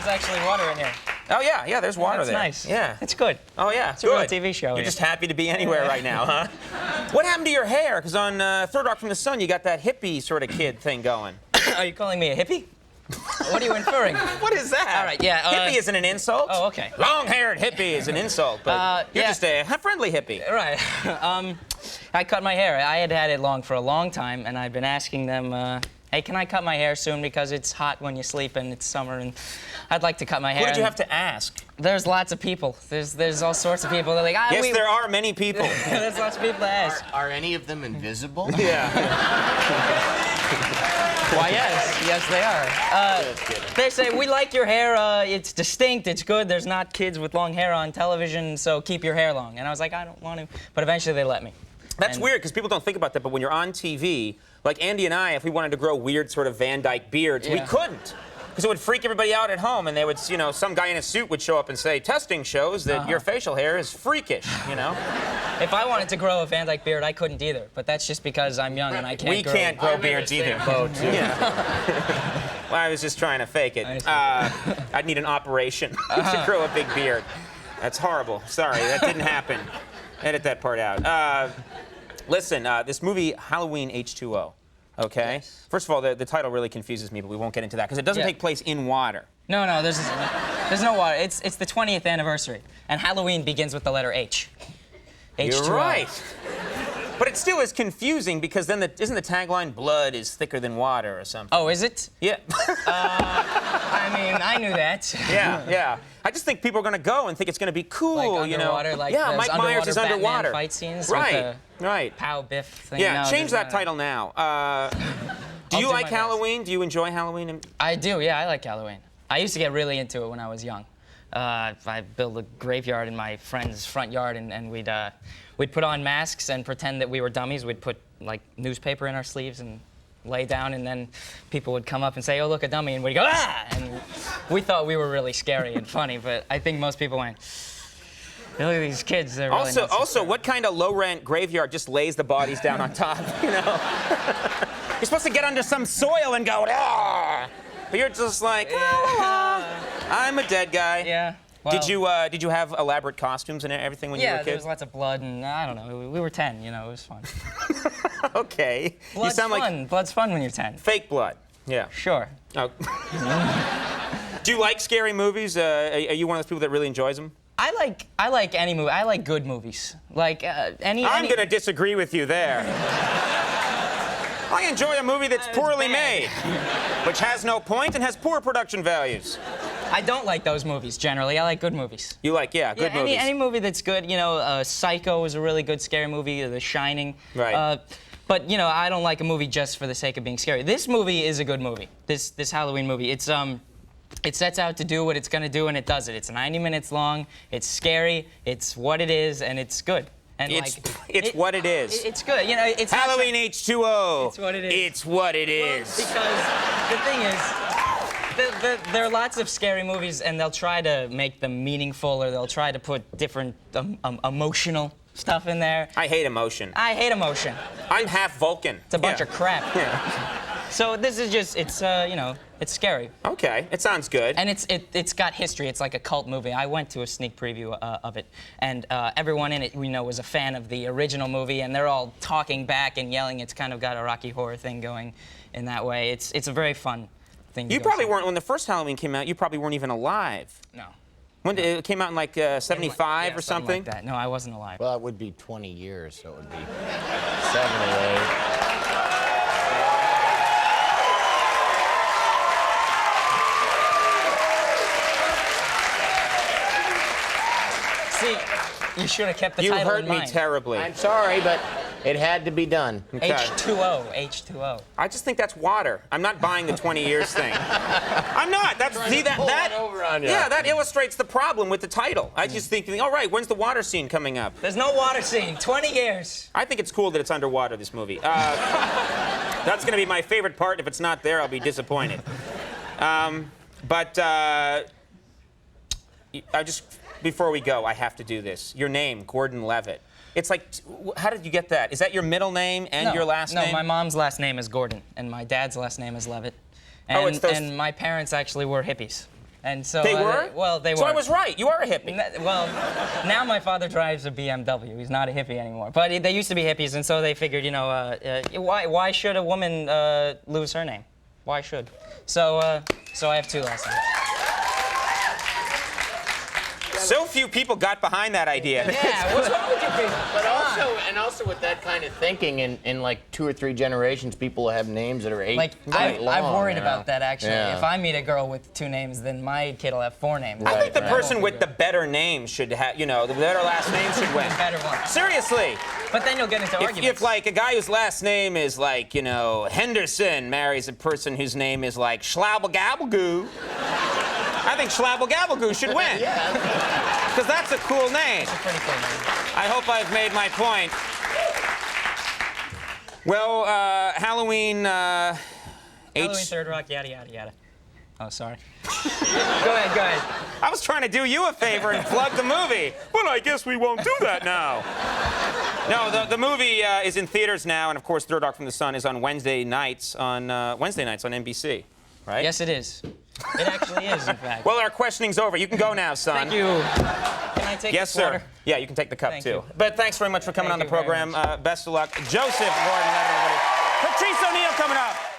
there's actually water in here. Oh, yeah, yeah, there's water That's there. nice. Yeah. It's good. Oh, yeah, It's a real TV show. You're just happy to be anywhere right now, huh? What happened to your hair? Because on Third Rock from the Sun, you got that hippie sort of kid thing going. Are you calling me a hippie? What are you inferring? What is that? All right, yeah. Hippie isn't an insult. Oh, okay. Long-haired hippie is an insult, but you're yeah. just a friendly hippie. Right. I cut my hair. I had had it long for a long time, and I'd been asking them, hey, can I cut my hair soon because it's hot when you sleep and it's summer, and I'd like to cut my hair. Who did you have to ask? There's lots of people. There's all sorts of people. They're like, yes, there are many people. There's lots of people to ask. Are any of them invisible? Yeah. Why, yes, they are. They say, we like your hair, it's distinct, it's good, there's not kids with long hair on television, so keep your hair long. And I was like, I don't want to, but eventually they let me. That's weird, because people don't think about that, but when you're on TV, like Andy and I, if we wanted to grow weird sort of Van Dyke beards, we couldn't. Because it would freak everybody out at home, and they would, you know, some guy in a suit would show up and say, testing shows that your facial hair is freakish, you know? If I wanted to grow a Van Dyke beard, I couldn't either, but that's just because I'm young and I can't grow. We can't grow beards either. Yeah. Well, I was just trying to fake it. I'd need an operation to grow a big beard. That's horrible. Sorry, that didn't happen. Edit that part out. Listen, this movie, Halloween H2O. Okay? Yes. First of all, the title really confuses me, but we won't get into that, because it doesn't take place in water. No, there's no water. It's the 20th anniversary, and Halloween begins with the letter H. H2O. You're right. But it still is confusing, because then isn't the tagline, blood is thicker than water or something? Oh, is it? Yeah. I mean, I knew that. Yeah. I just think people are going to go and think it's going to be cool, like you know? Like yeah, Mike Myers is underwater. Batman fight scenes right. With the Pow Biff thing. Yeah, no, change that title now. Do you like Halloween? Do you enjoy Halloween? I do, yeah, I like Halloween. I used to get really into it when I was young. I built a graveyard in my friend's front yard, and we'd put on masks and pretend that we were dummies. We'd put, like, newspaper in our sleeves and lay down, and then people would come up and say, oh, look, a dummy, and we'd go, ah! And we thought we were really scary and funny, but I think most people went, look at these kids, they're really not Also, what kind of low-rent graveyard just lays the bodies down on top, you know? You're supposed to get under some soil and go, ah! But you're just like, I'm a dead guy. Yeah. Well, did you have elaborate costumes and everything when you were a kid? Yeah, there was lots of blood, and I don't know. We were 10, you know. It was fun. Okay. Blood's fun. Like blood's fun when you're 10. Fake blood. Yeah. Sure. Oh. Do you like scary movies? Are you one of those people that really enjoys them? I like any movie. I like good movies. Like any. I'm going to disagree with you there. I enjoy a movie that's poorly made, which has no point and has poor production values. I don't like those movies, generally. I like good movies. You like, good movies. Any movie that's good. You know, Psycho is a really good scary movie, The Shining. Right. But, you know, I don't like a movie just for the sake of being scary. This movie is a good movie, this Halloween movie. It sets out to do what it's going to do, and it does it. It's 90 minutes long, it's scary, it's what it is, and it's good. And it's what it is. It's good. You know, it's Halloween H2O. It's what it is. It's what it is. Because the thing is, there are lots of scary movies, and they'll try to make them meaningful, or they'll try to put different emotional stuff in there. I hate emotion. I hate emotion. I'm half Vulcan. It's a bunch of crap. Yeah. So this is just, you know, it's scary. Okay, it sounds good. And it's got history. It's like a cult movie. I went to a sneak preview of it, and everyone in it, we know, was a fan of the original movie, and they're all talking back and yelling. It's kind of got a Rocky Horror thing going in that way. It's a very fun thing to You go probably see. weren't, when the first Halloween came out, you probably weren't even alive. No. When did it came out in like 75 or something? Like that. No, I wasn't alive. Well, it would be 20 years, so it would be 7 or 8. See, you should have kept the title in mind. You hurt me terribly. I'm sorry, but it had to be done. Okay. H2O, H2O. I just think that's water. I'm not buying the 20 years thing. I'm not. That illustrates the problem with the title. I just think, all right, when's the water scene coming up? There's no water scene. 20 years. I think it's cool that it's underwater, this movie. That's going to be my favorite part. If it's not there, I'll be disappointed. Before we go, I have to do this. Your name, Gordon-Levitt. It's like, how did you get that? Is that your middle name and your last name? No, my mom's last name is Gordon, and my dad's last name is Levitt. And, and my parents actually were hippies. And so They were? Well, they were. So I was right. You are a hippie. Well, now my father drives a BMW. He's not a hippie anymore. But they used to be hippies, and so they figured, why should a woman lose her name? Why should? So I have 2 last names. So few people got behind that idea. Yeah, what's wrong with you people? But also with that kind of thinking, in like 2 or 3 generations, people have names that are 8 Like, feet long. I've worried you know? about that, actually. Yeah. If I meet a girl with 2 names, then my kid will have 4 names. I think the Right. person with the better name should have, the better last name should win. The better one. Seriously. But then you'll get into arguments. If like a guy whose last name is like, Henderson marries a person whose name is like Schlabblegabblegoo, I think Schlabblegabblegoo should win. Because that's a cool name. It's a pretty cool name. I hope I've made my point. Well, Halloween, Halloween, Third Rock, yada, yada, yada. Oh, sorry. Go ahead. I was trying to do you a favor and plug the movie. Well, I guess we won't do that now. No, the movie is in theaters now, and of course, Third Rock from the Sun is on Wednesday nights on NBC, right? Yes, it is. It actually is, in fact. Well, our questioning's over. You can go now, son. Thank you. Can I take Yes, this water? sir. Yeah, you can take the cup, Thank too. you. But thanks very much for coming Thank on the you very program. Best of luck. Joseph Gordon-Levitt, everybody. Patrice O'Neill coming up.